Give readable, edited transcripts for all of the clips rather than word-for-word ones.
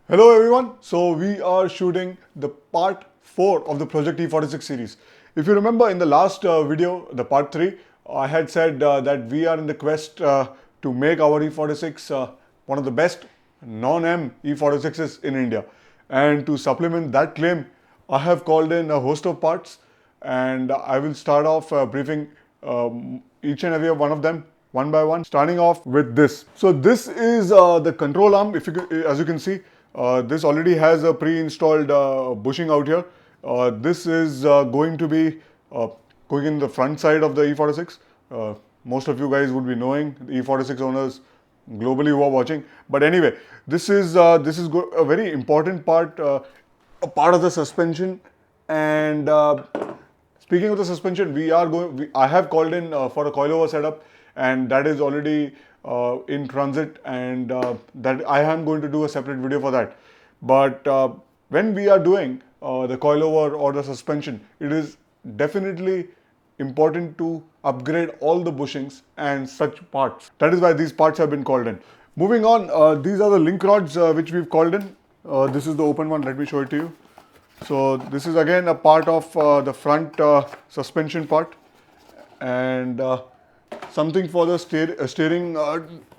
Hello everyone, so we are shooting the part 4 of the Project E46 series. If you remember in the last video, the part 3, I had said that we are in the quest to make our E46 one of the best non-M E46s in India. And to supplement that claim, I have called in a host of parts and I will start off briefing each and every one of them one by one, starting off with this. So this is the control arm. If you can, as you can see, this already has a pre-installed bushing out here. This is going to be going in the front side of the E46. Most of you guys would be knowing, the E46 owners globally who are watching. But anyway, this is a very important part, a part of the suspension. And speaking of the suspension, I have called in for a coilover setup, and that is already in transit, and that I am going to do a separate video for that. But when we are doing the coilover or the suspension, it is definitely important to upgrade all the bushings and such parts. That is why these parts have been called in. Moving on, these are the link rods which we've called in. This is the open one. Let me show it to you. So this is again a part of the front suspension part, and something for the steering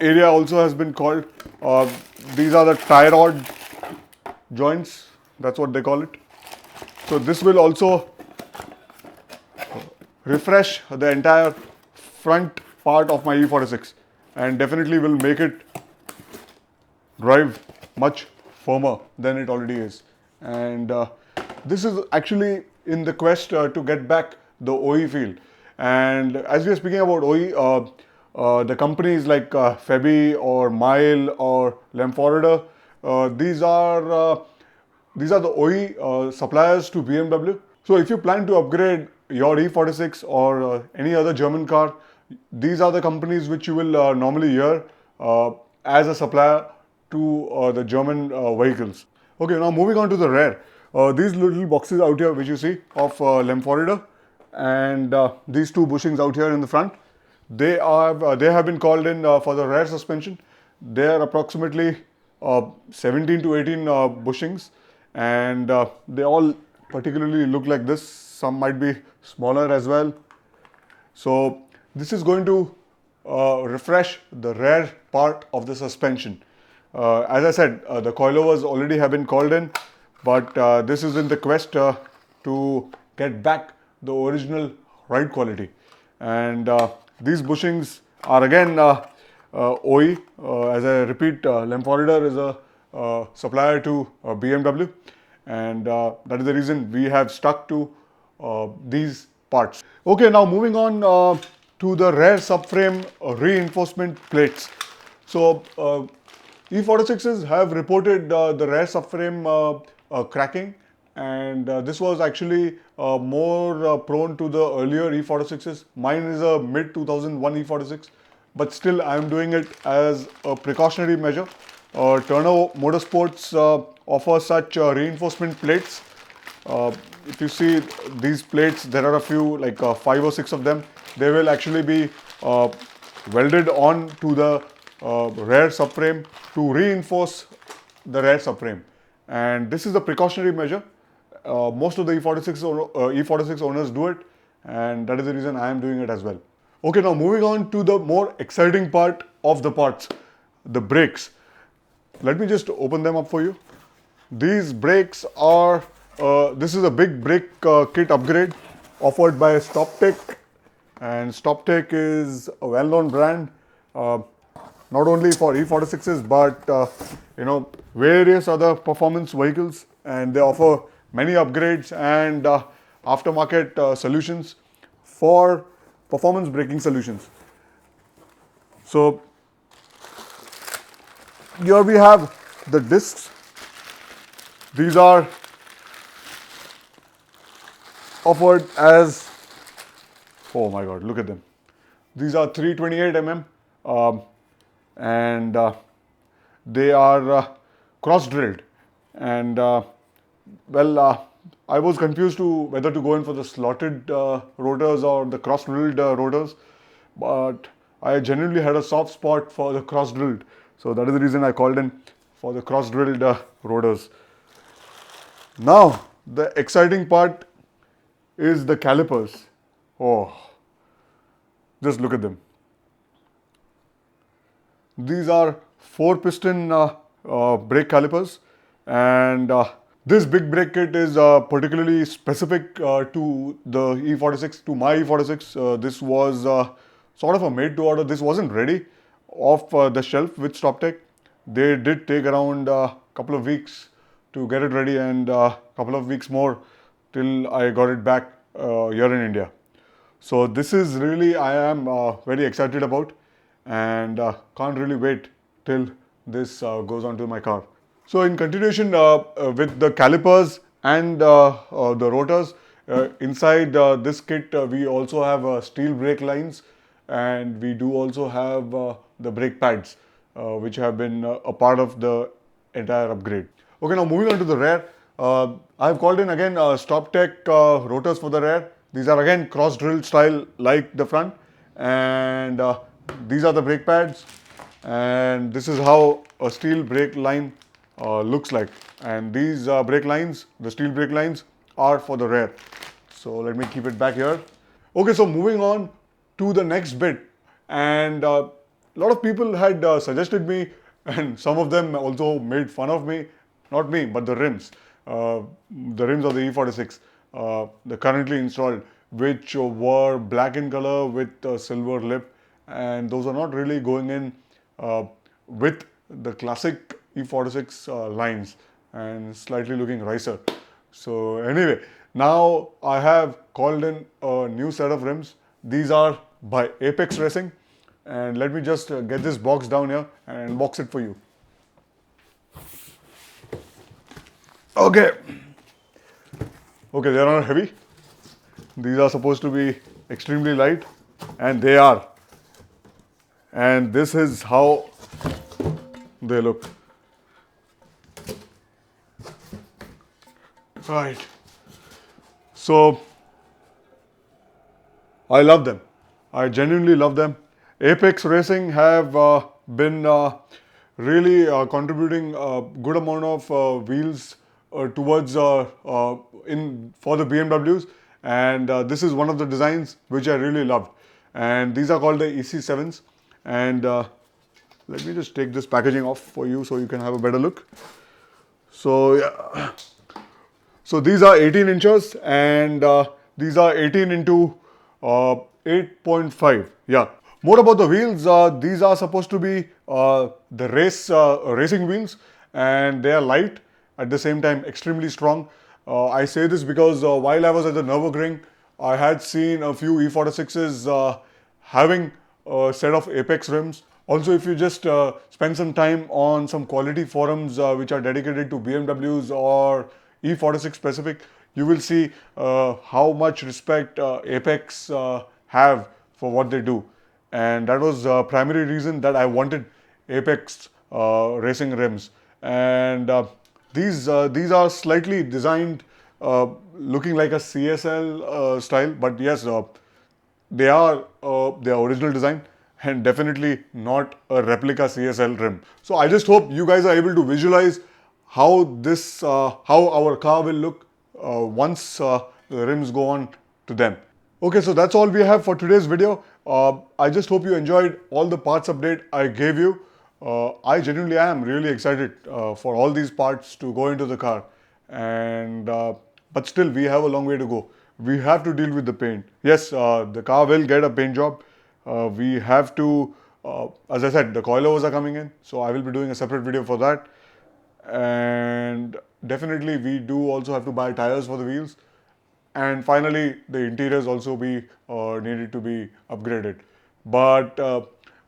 area also has been called. These are the tie rod joints, that's what they call it. So this will also refresh the entire front part of my E46 and definitely will make it drive much firmer than it already is. And this is actually in the quest to get back the OE feel. And as we are speaking about OE, the companies like Febi or Mile or Lamforida, these are the OE suppliers to BMW. So if you plan to upgrade your E46 or any other German car, these are the companies which you will normally hear as a supplier to the German vehicles. Okay, now moving on to the rear. These little boxes out here which you see of Lamforida and these two bushings out here in the front, they have been called in for the rear suspension. They are approximately 17 to 18 bushings, and they all particularly look like this. Some might be smaller as well. So this is going to refresh the rear part of the suspension. As I said, the coilovers already have been called in, but this is in the quest to get back the original ride quality. And these bushings are again OE. As I repeat, Lamforida is a supplier to BMW, and that is the reason we have stuck to these parts. Okay, now moving on to the rear subframe reinforcement plates. So E46s have reported the rear subframe cracking, and this was actually more prone to the earlier E46s. Mine is a mid 2001 E46, but still I am doing it as a precautionary measure. Turner Motorsports offer such reinforcement plates. If you see these plates, there are a few, like 5 or 6 of them. They will actually be welded on to the rear subframe to reinforce the rear subframe. And this is a precautionary measure. Most of the E46 owners do it, and that is the reason I am doing it as well. Okay, now moving on to the more exciting part of the parts, the brakes. Let me just open them up for you. These brakes are, this is a big brake kit upgrade offered by StopTech, and StopTech is a well-known brand, not only for E46s but various other performance vehicles, and they offer many upgrades and aftermarket solutions for performance braking solutions. So here we have the discs. These are offered as, oh my god, look at them. These are 328 mm and they are cross drilled, and I was confused to whether to go in for the slotted rotors or the cross drilled rotors, but I genuinely had a soft spot for the cross drilled, so that is the reason I called in for the cross-drilled rotors. Now, the exciting part is the calipers. Oh, just look at them. These are 4-piston brake calipers, and this big brake kit is particularly specific to the E46, to my E46. This was sort of a made to order. This wasn't ready off the shelf with StopTech. They did take around a couple of weeks to get it ready, and a couple of weeks more till I got it back here in India. So this is really, I am very excited about, and can't really wait till this goes onto my car. So in continuation with the calipers and the rotors, inside this kit we also have steel brake lines, and we do also have the brake pads which have been a part of the entire upgrade. Okay, now moving on to the rear. I have called in again StopTech rotors for the rear. These are again cross-drilled style like the front, and these are the brake pads, and this is how a steel brake line looks like. And these brake lines, the steel brake lines, are for the rear. So let me keep it back here. Okay, so moving on to the next bit, and a lot of people had suggested me, and some of them also made fun of me, not me, but the rims of the E46, the currently installed, which were black in color with a silver lip, and those are not really going in with the classic E46 lines, and slightly looking nicer. So anyway, now I have called in a new set of rims. These are by Apex Racing, and let me just get this box down here and unbox it for you. Okay, they are not heavy. These are supposed to be extremely light, and they are. And this is how they look. Right. So I love them. I genuinely love them. Apex Racing have been really contributing a good amount of wheels towards for the BMWs, and this is one of the designs which I really loved. And these are called the EC7s. And let me just take this packaging off for you so you can have a better look. So yeah. So these are 18 inches, and these are 18 into 8.5. Yeah. More about the wheels. These are supposed to be the racing wheels, and they are light at the same time extremely strong. I say this because while I was at the Nürburgring, I had seen a few E46s having a set of Apex rims. Also, if you just spend some time on some quality forums which are dedicated to BMWs or E46 specific, you will see how much respect Apex have for what they do. And that was the primary reason that I wanted Apex racing rims. And these are slightly designed looking like a CSL style, but yes, they are their original design, and definitely not a replica CSL rim. So I just hope you guys are able to visualize how this, how our car will look once the rims go on to them. Okay, so that's all we have for today's video. I just hope you enjoyed all the parts update I gave you. I genuinely am really excited for all these parts to go into the car, and but still we have a long way to go. We have to deal with the paint. Yes, the car will get a paint job. We have to, as I said, the coilovers are coming in, so I will be doing a separate video for that. And definitely we do also have to buy tires for the wheels. And finally, the interiors also be needed to be upgraded. But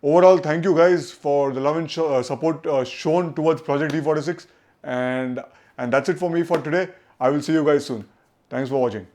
overall, thank you guys for the love and support shown towards Project E46. And that's it for me for today. I will see you guys soon. Thanks for watching.